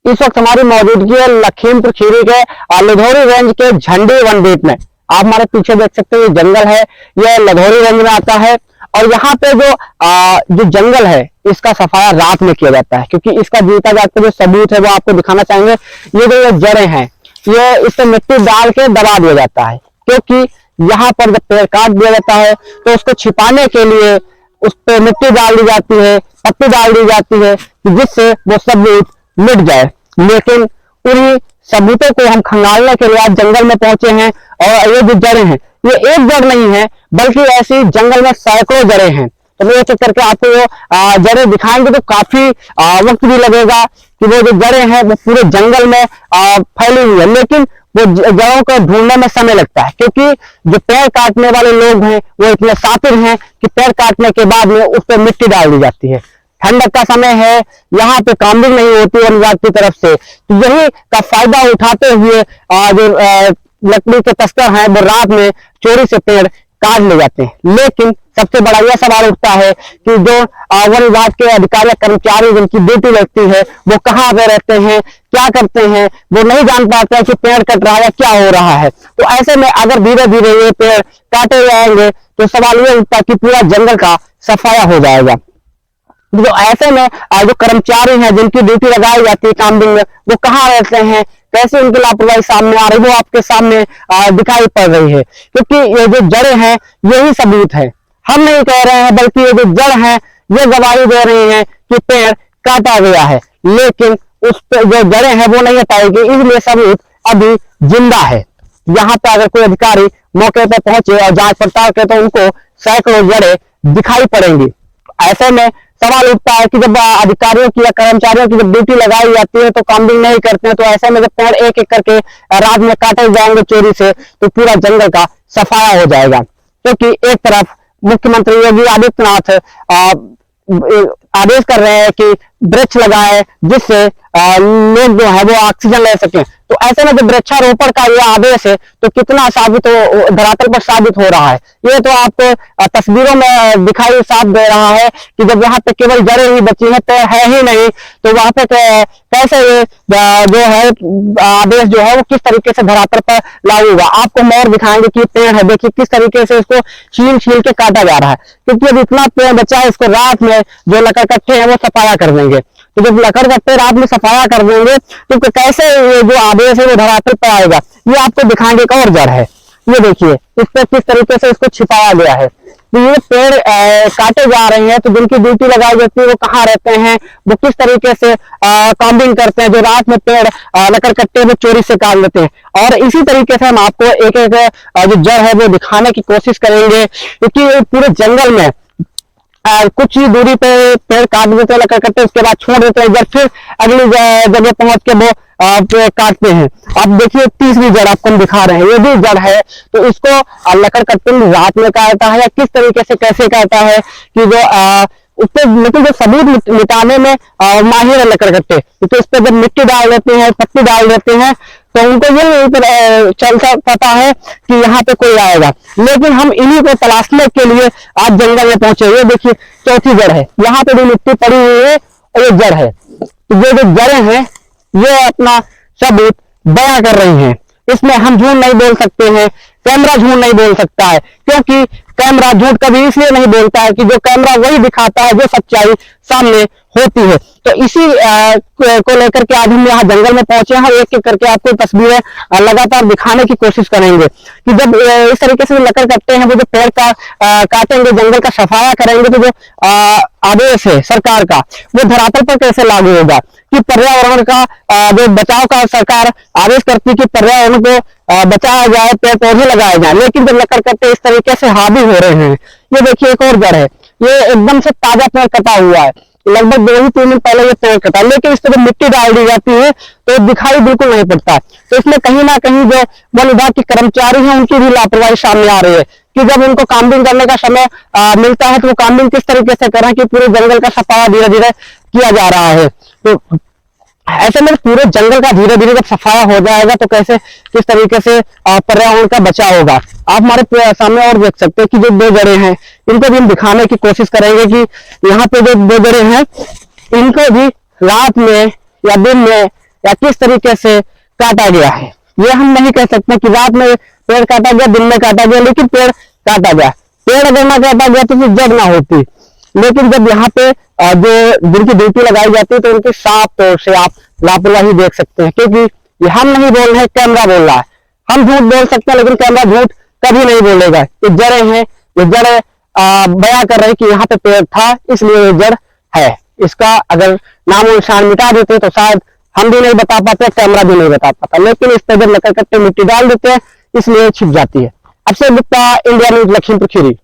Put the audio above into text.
इस वक्त हमारी मौजूदगी है लखीमपुर खीरी के लधौरी रेंज के झंडी वन बीट में। आप हमारे पीछे देख सकते हैं ये जंगल है, यह लधौरी रेंज में आता है। और यहाँ पे जो जंगल है इसका सफाया रात में किया जाता है, क्योंकि इसका जीता जागता जो सबूत है वो आपको दिखाना चाहेंगे। ये जो ये जड़ें हैं ये इससे मिट्टी डाल के दबा दिया जाता है, क्योंकि यहाँ पर जब पेड़ काट दिया जाता है तो उसको छिपाने के लिए उस पर मिट्टी डाल दी जाती है, पत्ती डाल दी जाती है, जिससे वो सबूत मिट जाए। लेकिन उन्हीं सबूतों को हम खंगालने के लिए आज जंगल में पहुंचे हैं। और ये जो जड़ें हैं ये एक जड़ नहीं है, बल्कि ऐसी जंगल में सैकड़ों जड़ें हैं। तो मैं एक करके आपको वो जड़ें दिखाएंगे तो काफी वक्त भी लगेगा कि वो जो जड़ें हैं वो पूरे जंगल में फैली हुई है। लेकिन वो जड़ों को ढूंढने में समय लगता है, क्योंकि जो पेड़ काटने वाले लोग हैं वो इतने शातिर हैं कि पेड़ काटने के बाद में उस पर मिट्टी डाल दी जाती है। ठंडक का समय है, यहाँ पे कामबिंग नहीं होती वन विभाग की तरफ से, तो यही का फायदा उठाते हुए जो लकड़ी के तस्कर हैं वो रात में चोरी से पेड़ काट ले जाते हैं। लेकिन सबसे बड़ा यह सवाल उठता है कि जो वन विभाग के अधिकारी कर्मचारी जिनकी ड्यूटी लगती है वो कहाँ पे रहते हैं, क्या करते हैं, वो नहीं जान पाते हैं कि पेड़ कट रहा है, क्या हो रहा है। तो ऐसे में अगर धीरे धीरे ये पेड़ काटे जाएंगे तो सवाल ये उठता है कि पूरा जंगल का सफाया हो जाएगा। तो ऐसे में जो कर्मचारी हैं जिनकी ड्यूटी लगाई जाती है कामबिंग में, वो कहाँ रहते हैं, कैसे उनकी लापरवाही सामने आ रही है, वो आपके सामने दिखाई पड़ रही है। क्योंकि ये जो जड़ें हैं यही सबूत है, हम नहीं कह रहे हैं, बल्कि ये जो जड़ हैं ये गवाही दे रही हैं कि पेड़ काटा गया है। लेकिन उस पर जो जड़ें हैं वो नहीं हटाएगी, इसलिए सबूत अभी जिंदा है। यहाँ पे अगर कोई अधिकारी मौके पर पहुंचे और जांच पड़ताल करे तो उनको सैकड़ों जड़ें दिखाई पड़ेंगी। ऐसे में सवाल उठता है कि जब अधिकारियों की या कर्मचारियों की जब ड्यूटी लगाई जाती है तो कामबिंग नहीं करते हैं, तो ऐसे में जब पेड़ एक एक करके रात में काटे जाएंगे चोरी से तो पूरा जंगल का सफाया हो जाएगा। क्योंकि एक तरफ मुख्यमंत्री योगी आदित्यनाथ आदेश कर रहे हैं कि वृक्ष लगाए जिससे लोग जो है वो ऑक्सीजन ले सकें। तो ऐसे में जब वृक्षारोपण का यह आदेश है तो कितना साबित हो धरातल पर साबित हो रहा है, ये तो आपको तस्वीरों में दिखाई साफ दे रहा है कि जब यहाँ पे केवल जड़ें ही बची हैं, पेड़ है ही नहीं, तो वहां पे कैसे ये जो है आदेश जो है वो किस तरीके से धरातल पर लागू होगा। आपको हम और दिखाएंगे कि पेड़ है, देखिए किस तरीके से इसको छील छील के काटा जा रहा है। क्योंकि अब इतना पेड़ बचा है, इसको रात में जो लकड़कट्टे हैं वो सफाया कर देंगे। तो जब लकड़कट्टे रात में सफाया कर देंगे तो कैसे ये जो आदेश है वो धरातल पर आएगा, ये आपको दिखाएंगे। एक और जड़ है, ये देखिए इस पर किस तरीके से इसको छिपाया गया है। तो ये पेड़ काटे जा रहे हैं, तो जिनकी ड्यूटी लगाई जाती है वो कहाँ रहते हैं, वो किस तरीके से कामबिंग करते हैं, जो रात में पेड़ लकड़कट्टे वो चोरी से काट लेते हैं। और इसी तरीके से हम आपको एक एक जो जड़ है वो दिखाने की कोशिश करेंगे, क्योंकि पूरे जंगल में कुछ ही दूरी पे पेड़ काट देते हैं लकड़कट्टे, उसके बाद छोड़ देते हैं, जब फिर अगली जगह पहुंच के वो काटते हैं। अब देखिए तीसरी जड़ आपको हम दिखा रहे हैं, ये भी जड़ है। तो इसको लकड़कट्टे में रात में काटा है या किस तरीके से कैसे काटा है कि जो उस पर मतलब जो सबूत मिटाने में माहिर है लकड़कट्टे, तो इस पर जब मिट्टी डाल देते हैं, पत्ती डाल देते हैं, तो उनको ये नहीं चलता पता है कि यहाँ पे कोई आएगा। लेकिन हम इन्हीं को तलाशने के लिए आज जंगल में पहुंचे। ये देखिए चौथी जड़ है, यहाँ पे भी मिट्टी पड़ी हुई है और ये जड़ है। तो ये जो जड़ें हैं ये अपना सबूत बयां कर रही हैं। इसमें हम झूठ नहीं बोल सकते हैं, कैमरा झूठ नहीं बोल सकता है, क्योंकि कैमरा झूठ कभी इसलिए नहीं बोलता है कि जो कैमरा वही दिखाता है जो सच्चाई सामने होती है। तो इसी को लेकर के आज हम यहाँ जंगल में पहुंचे हैं। एक एक करके आपको तस्वीरें लगातार दिखाने की कोशिश करेंगे कि जब इस तरीके से लकड़ कटते हैं, वो जो पेड़ का काटेंगे, जंगल का सफाया करेंगे, तो जो आदेश है सरकार का वो धरातल पर कैसे लागू होगा कि पर्यावरण का जो बचाव का सरकार आदेश करती है कि पर्यावरण को बचाया जाए, पेड़ पौधे लगाए जाए। लेकिन जब लकड़ कट्टे इस तरीके से हावी हो रहे हैं, ये देखिए एक और जड़ है, ये एकदम से ताजा पेड़ कटा हुआ है, लगभग 2 ही 3 दिन पहले ये पेड़ कटा, लेकिन इस पर मिट्टी डाल दी जाती है तो दिखाई बिल्कुल नहीं पड़ता। तो इसमें कहीं ना कहीं जो वन विभाग के कर्मचारी हैं उनकी भी लापरवाही सामने आ रही है कि जब उनको कामबिंग करने का समय मिलता है तो वो कामबिंग किस तरीके से करें कि पूरे जंगल का सफाया धीरे धीरे किया जा रहा है। तो ऐसे में पूरे जंगल का धीरे धीरे जब सफाया हो जाएगा तो कैसे किस तरीके से पर्यावरण का बचाव होगा। आप हमारे सामने और देख सकते हैं कि जो 2 जड़ें हैं इनको भी हम दिखाने की कोशिश करेंगे कि यहाँ पे जो 2 जड़ें हैं इनको भी रात में या दिन में या किस तरीके से काटा गया है। ये हम नहीं कह सकते कि रात में पेड़ काटा गया, दिन में काटा गया, लेकिन पेड़ काटा गया। पेड़ अगर ना काटा गया तो फिर जग ना होती, लेकिन जब यहाँ पे जो जिनकी ड्यूटी लगाई जाती है तो उनकी साफ तौर से आप लापरवाही देख सकते हैं, क्योंकि ये हम नहीं बोल रहे, कैमरा बोल रहा है। हम झूठ बोल सकते हैं लेकिन कैमरा झूठ कभी नहीं बोलेगा। ये जड़ें हैं, ये जड़ें बयां कर रहे हैं कि यहाँ पे पेड़ था इसलिए ये जड़ है। इसका अगर नामो निशान मिटा देते तो शायद हम भी नहीं बता पाते, कैमरा भी नहीं बता पाता, लेकिन इस पर जब लकड़ कट्टे मिट्टी डाल देते हैं इसलिए छिप जाती है। Akshay Gupta, India news, Lakhimpur Kheri.